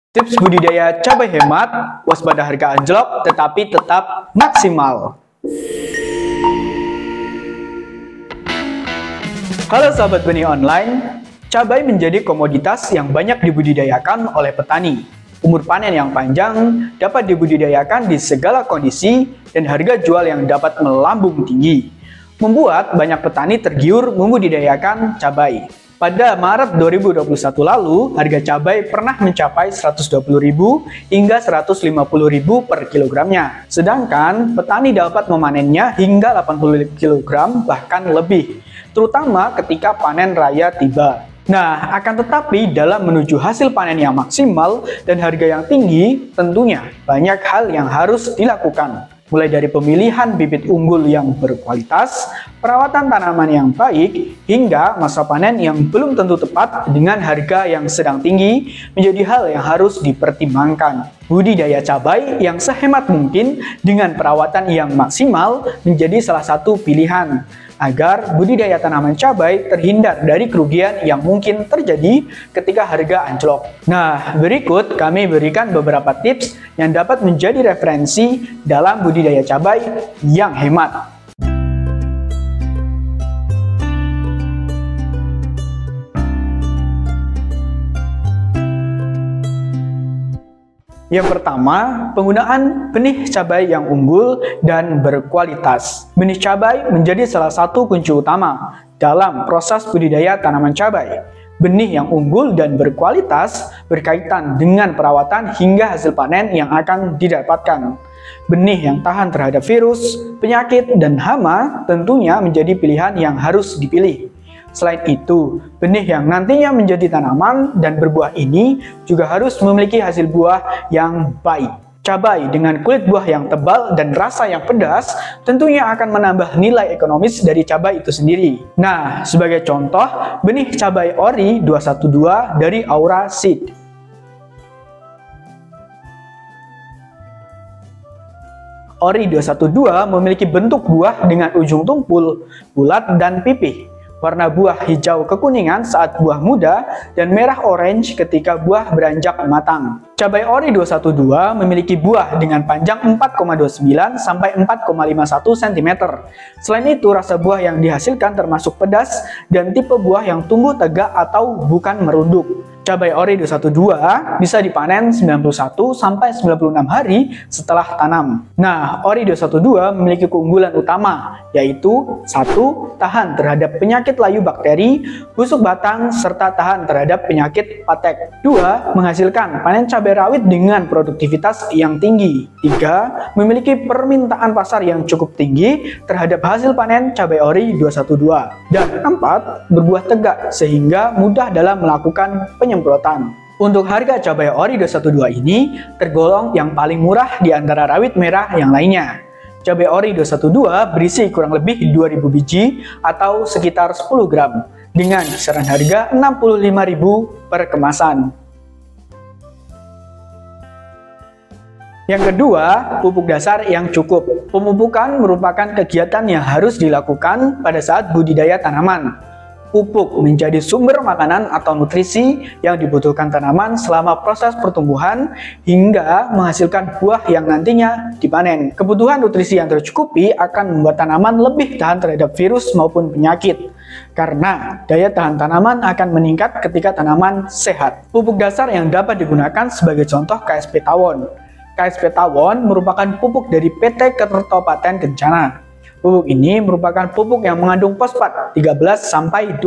Tips budidaya cabai hemat, waspada harga anjlok tetapi tetap maksimal. Halo sahabat benih online, cabai menjadi komoditas yang banyak dibudidayakan oleh petani. Umur panen yang panjang dapat dibudidayakan di segala kondisi dan harga jual yang dapat melambung tinggi, membuat banyak petani tergiur membudidayakan cabai. Pada Maret 2021 lalu, harga cabai pernah mencapai Rp120.000 hingga Rp150.000 per kilogramnya. Sedangkan petani dapat memanennya hingga 80 kg bahkan lebih, terutama ketika panen raya tiba. Nah, akan tetapi dalam menuju hasil panen yang maksimal dan harga yang tinggi, tentunya banyak hal yang harus dilakukan. Mulai dari pemilihan bibit unggul yang berkualitas, perawatan tanaman yang baik, hingga masa panen yang belum tentu tepat dengan harga yang sedang tinggi menjadi hal yang harus dipertimbangkan. Budidaya cabai yang sehemat mungkin dengan perawatan yang maksimal menjadi salah satu pilihan agar budidaya tanaman cabai terhindar dari kerugian yang mungkin terjadi ketika harga anjlok. Nah, berikut kami berikan beberapa tips yang dapat menjadi referensi dalam budidaya cabai yang hemat. Yang pertama, penggunaan benih cabai yang unggul dan berkualitas. Benih cabai menjadi salah satu kunci utama dalam proses budidaya tanaman cabai. Benih yang unggul dan berkualitas berkaitan dengan perawatan hingga hasil panen yang akan didapatkan. Benih yang tahan terhadap virus, penyakit, dan hama tentunya menjadi pilihan yang harus dipilih. Selain itu, benih yang nantinya menjadi tanaman dan berbuah ini juga harus memiliki hasil buah yang baik. Cabai dengan kulit buah yang tebal dan rasa yang pedas tentunya akan menambah nilai ekonomis dari cabai itu sendiri. Nah, sebagai contoh, benih cabai ori 212 dari Aura Seed. Ori 212 memiliki bentuk buah dengan ujung tumpul, bulat, dan pipih. Warna buah hijau kekuningan saat buah muda dan merah orange ketika buah beranjak matang. Cabai ori 212 memiliki buah dengan panjang 4,29 sampai 4,51 cm. Selain itu, rasa buah yang dihasilkan termasuk pedas dan tipe buah yang tumbuh tegak atau bukan merunduk. Cabai ori 212 bisa dipanen 91 sampai 96 hari setelah tanam. Nah, ori 212 memiliki keunggulan utama, yaitu 1. Tahan terhadap penyakit layu bakteri, busuk batang, serta tahan terhadap penyakit patek. 2. Menghasilkan panen cabai rawit dengan produktivitas yang tinggi. 3. Memiliki permintaan pasar yang cukup tinggi terhadap hasil panen cabai ori 212. Dan 4. Berbuah tegak sehingga mudah dalam melakukan penyemprotan. Untuk harga cabai ori 212 ini tergolong yang paling murah di antara rawit merah yang lainnya. Cabai ori 212 berisi kurang lebih 2000 biji atau sekitar 10 gram dengan kisaran harga Rp65.000 per kemasan. Yang kedua, pupuk dasar yang cukup. Pemupukan merupakan kegiatan yang harus dilakukan pada saat budidaya tanaman. Pupuk menjadi sumber makanan atau nutrisi yang dibutuhkan tanaman selama proses pertumbuhan hingga menghasilkan buah yang nantinya dipanen. Kebutuhan nutrisi yang tercukupi akan membuat tanaman lebih tahan terhadap virus maupun penyakit, karena daya tahan tanaman akan meningkat ketika tanaman sehat. Pupuk dasar yang dapat digunakan sebagai contoh KSP Tawon. KSP Tawon merupakan pupuk dari PT Kertopaten Kencana. Pupuk ini merupakan pupuk yang mengandung fosfat 13-20%.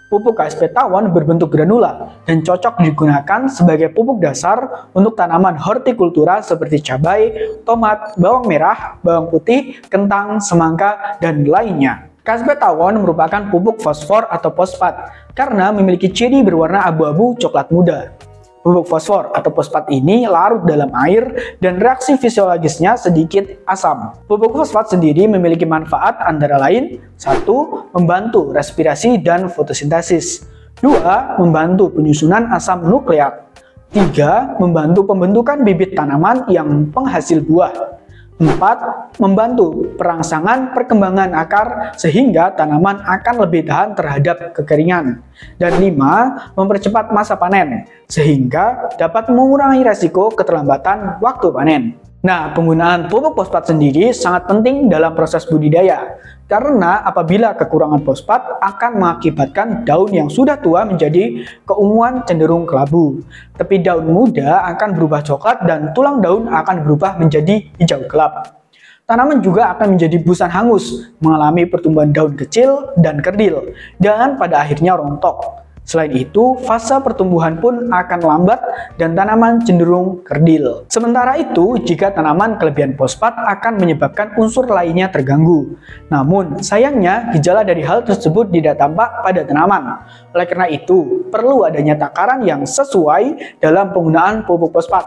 Pupuk KSP Tawon berbentuk granula dan cocok digunakan sebagai pupuk dasar untuk tanaman hortikultura seperti cabai, tomat, bawang merah, bawang putih, kentang, semangka, dan lainnya. KSP Tawon merupakan pupuk fosfor atau fosfat karena memiliki ciri berwarna abu-abu coklat muda. Pupuk fosfor atau fosfat ini larut dalam air dan reaksi fisiologisnya sedikit asam. Pupuk fosfat sendiri memiliki manfaat antara lain 1. Membantu respirasi dan fotosintesis. 2. Membantu penyusunan asam nukleat. 3. Membantu pembentukan bibit tanaman yang penghasil buah. 4. Membantu perangsangan perkembangan akar sehingga tanaman akan lebih tahan terhadap kekeringan. Dan 5. Mempercepat masa panen sehingga dapat mengurangi resiko keterlambatan waktu panen. Nah, penggunaan pupuk fosfat sendiri sangat penting dalam proses budidaya, karena apabila kekurangan fosfat akan mengakibatkan daun yang sudah tua menjadi keunguan cenderung kelabu. Tepi daun muda akan berubah coklat dan tulang daun akan berubah menjadi hijau gelap. Tanaman juga akan menjadi busan hangus, mengalami pertumbuhan daun kecil dan kerdil, dan pada akhirnya rontok. Selain itu, fase pertumbuhan pun akan lambat dan tanaman cenderung kerdil. Sementara itu, jika tanaman kelebihan fosfat akan menyebabkan unsur lainnya terganggu. Namun, sayangnya gejala dari hal tersebut tidak tampak pada tanaman. Oleh karena itu, perlu adanya takaran yang sesuai dalam penggunaan pupuk fosfat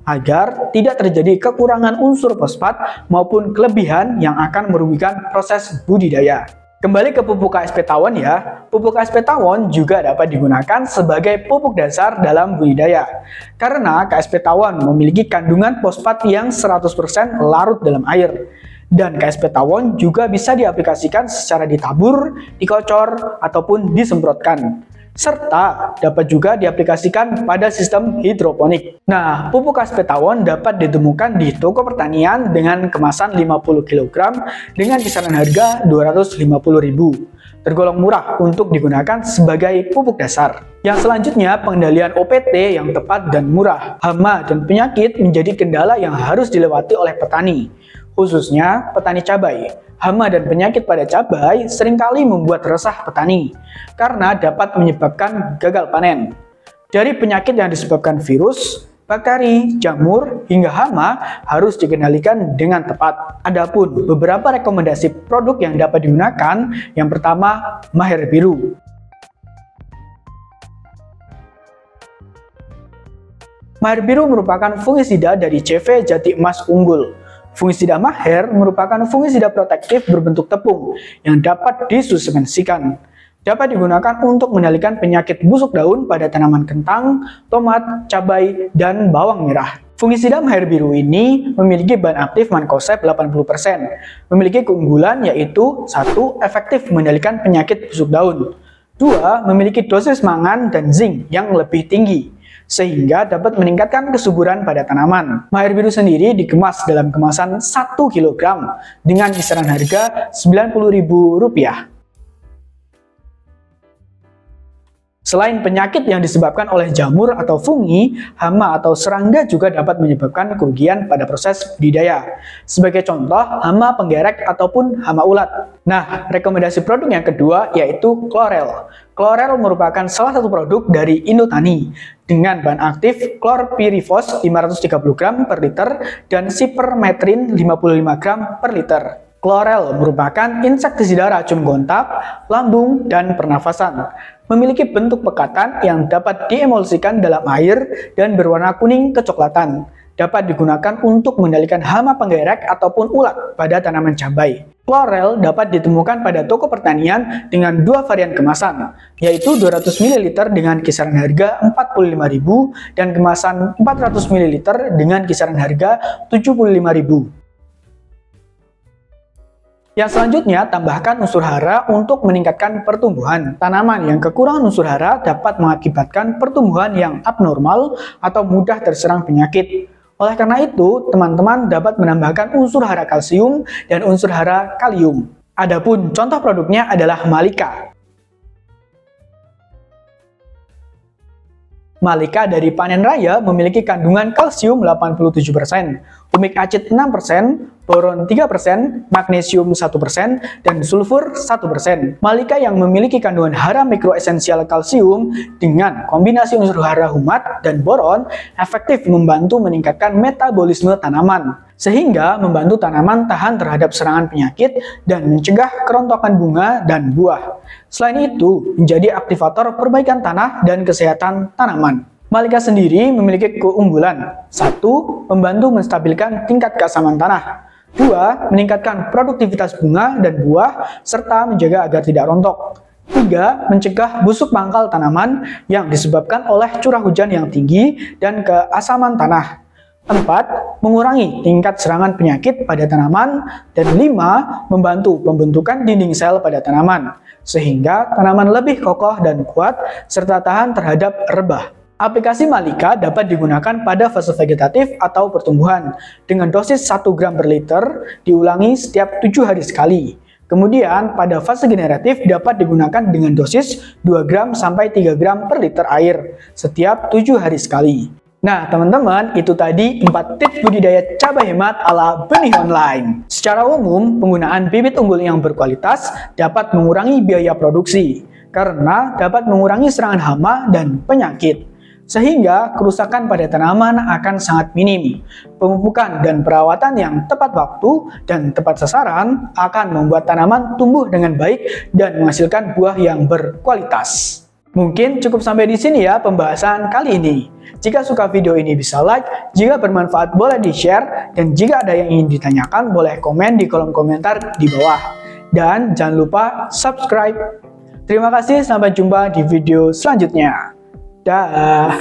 agar tidak terjadi kekurangan unsur fosfat maupun kelebihan yang akan merugikan proses budidaya. Kembali ke pupuk KSP Tawon ya, pupuk KSP Tawon juga dapat digunakan sebagai pupuk dasar dalam budidaya. Karena KSP Tawon memiliki kandungan fosfat yang 100% larut dalam air. Dan KSP Tawon juga bisa diaplikasikan secara ditabur, dikocor, ataupun disemprotkan. Serta dapat juga diaplikasikan pada sistem hidroponik. Nah, pupuk KSP Tawon dapat ditemukan di toko pertanian dengan kemasan 50 kg dengan kisaran harga 250.000. Tergolong murah untuk digunakan sebagai pupuk dasar. Yang selanjutnya, pengendalian OPT yang tepat dan murah. Hama dan penyakit menjadi kendala yang harus dilewati oleh petani, khususnya petani cabai. Hama dan penyakit pada cabai seringkali membuat resah petani karena dapat menyebabkan gagal panen. Dari penyakit yang disebabkan virus, bakteri, jamur, hingga hama harus dikendalikan dengan tepat. Adapun beberapa rekomendasi produk yang dapat digunakan, yang pertama, Maher Biru. Maher Biru merupakan fungisida dari CV Jati Emas Unggul. Fungisida Maher merupakan fungisida protektif berbentuk tepung yang dapat disuspensikan. Dapat digunakan untuk mengendalikan penyakit busuk daun pada tanaman kentang, tomat, cabai, dan bawang merah. Fungisida Maher Biru ini memiliki bahan aktif mankoseb 80%. Memiliki keunggulan yaitu 1. Efektif mengendalikan penyakit busuk daun. 2. Memiliki dosis mangan dan zinc yang lebih tinggi, sehingga dapat meningkatkan kesuburan pada tanaman. Maher Biru sendiri dikemas dalam kemasan 1 kg dengan kisaran harga Rp90.000. Selain penyakit yang disebabkan oleh jamur atau fungi, hama atau serangga juga dapat menyebabkan kerugian pada proses budidaya. Sebagai contoh, hama penggerek ataupun hama ulat. Nah, rekomendasi produk yang kedua yaitu Chlorel. Chlorel merupakan salah satu produk dari Indotani dengan bahan aktif chlorpyrifos 530 gram per liter dan sipermetrin 55 gram per liter. Chlorel merupakan insektisida racun gontak, lambung, dan pernafasan. Memiliki bentuk pekatan yang dapat diemulsikan dalam air dan berwarna kuning kecoklatan. Dapat digunakan untuk mengendalikan hama penggerek ataupun ulat pada tanaman cabai. Chlorel dapat ditemukan pada toko pertanian dengan 2 varian kemasan, yaitu 200 ml dengan kisaran harga Rp45.000 dan kemasan 400 ml dengan kisaran harga Rp75.000. Yang selanjutnya, tambahkan unsur hara untuk meningkatkan pertumbuhan. Tanaman yang kekurangan unsur hara dapat mengakibatkan pertumbuhan yang abnormal atau mudah terserang penyakit. Oleh karena itu, teman-teman dapat menambahkan unsur hara kalsium dan unsur hara kalium. Adapun contoh produknya adalah Malika. Malika dari panen raya memiliki kandungan kalsium 87%, humik acid 6%, boron 3%, magnesium 1%, dan sulfur 1%. Malika yang memiliki kandungan hara mikroesensial kalsium dengan kombinasi unsur hara humat dan boron efektif membantu meningkatkan metabolisme tanaman, sehingga membantu tanaman tahan terhadap serangan penyakit dan mencegah kerontokan bunga dan buah. Selain itu, menjadi aktivator perbaikan tanah dan kesehatan tanaman. Malika sendiri memiliki keunggulan. 1. Membantu menstabilkan tingkat keasaman tanah. 2. Meningkatkan produktivitas bunga dan buah, serta menjaga agar tidak rontok. 3. Mencegah busuk pangkal tanaman yang disebabkan oleh curah hujan yang tinggi dan keasaman tanah. 4. Mengurangi tingkat serangan penyakit pada tanaman. Dan 5. Membantu pembentukan dinding sel pada tanaman, sehingga tanaman lebih kokoh dan kuat serta tahan terhadap rebah. Aplikasi Malika dapat digunakan pada fase vegetatif atau pertumbuhan dengan dosis 1 gram per liter diulangi setiap 7 hari sekali. Kemudian pada fase generatif dapat digunakan dengan dosis 2 gram sampai 3 gram per liter air setiap 7 hari sekali. Nah teman-teman, itu tadi 4 tips budidaya cabai hemat ala benih online. Secara umum, penggunaan bibit unggul yang berkualitas dapat mengurangi biaya produksi karena dapat mengurangi serangan hama dan penyakit, sehingga kerusakan pada tanaman akan sangat minim. Pemupukan dan perawatan yang tepat waktu dan tepat sasaran akan membuat tanaman tumbuh dengan baik dan menghasilkan buah yang berkualitas. Mungkin cukup sampai di sini ya pembahasan kali ini. Jika suka video ini bisa like, jika bermanfaat boleh di-share, dan jika ada yang ingin ditanyakan boleh komen di kolom komentar di bawah. Dan jangan lupa subscribe. Terima kasih, sampai jumpa di video selanjutnya. Dah.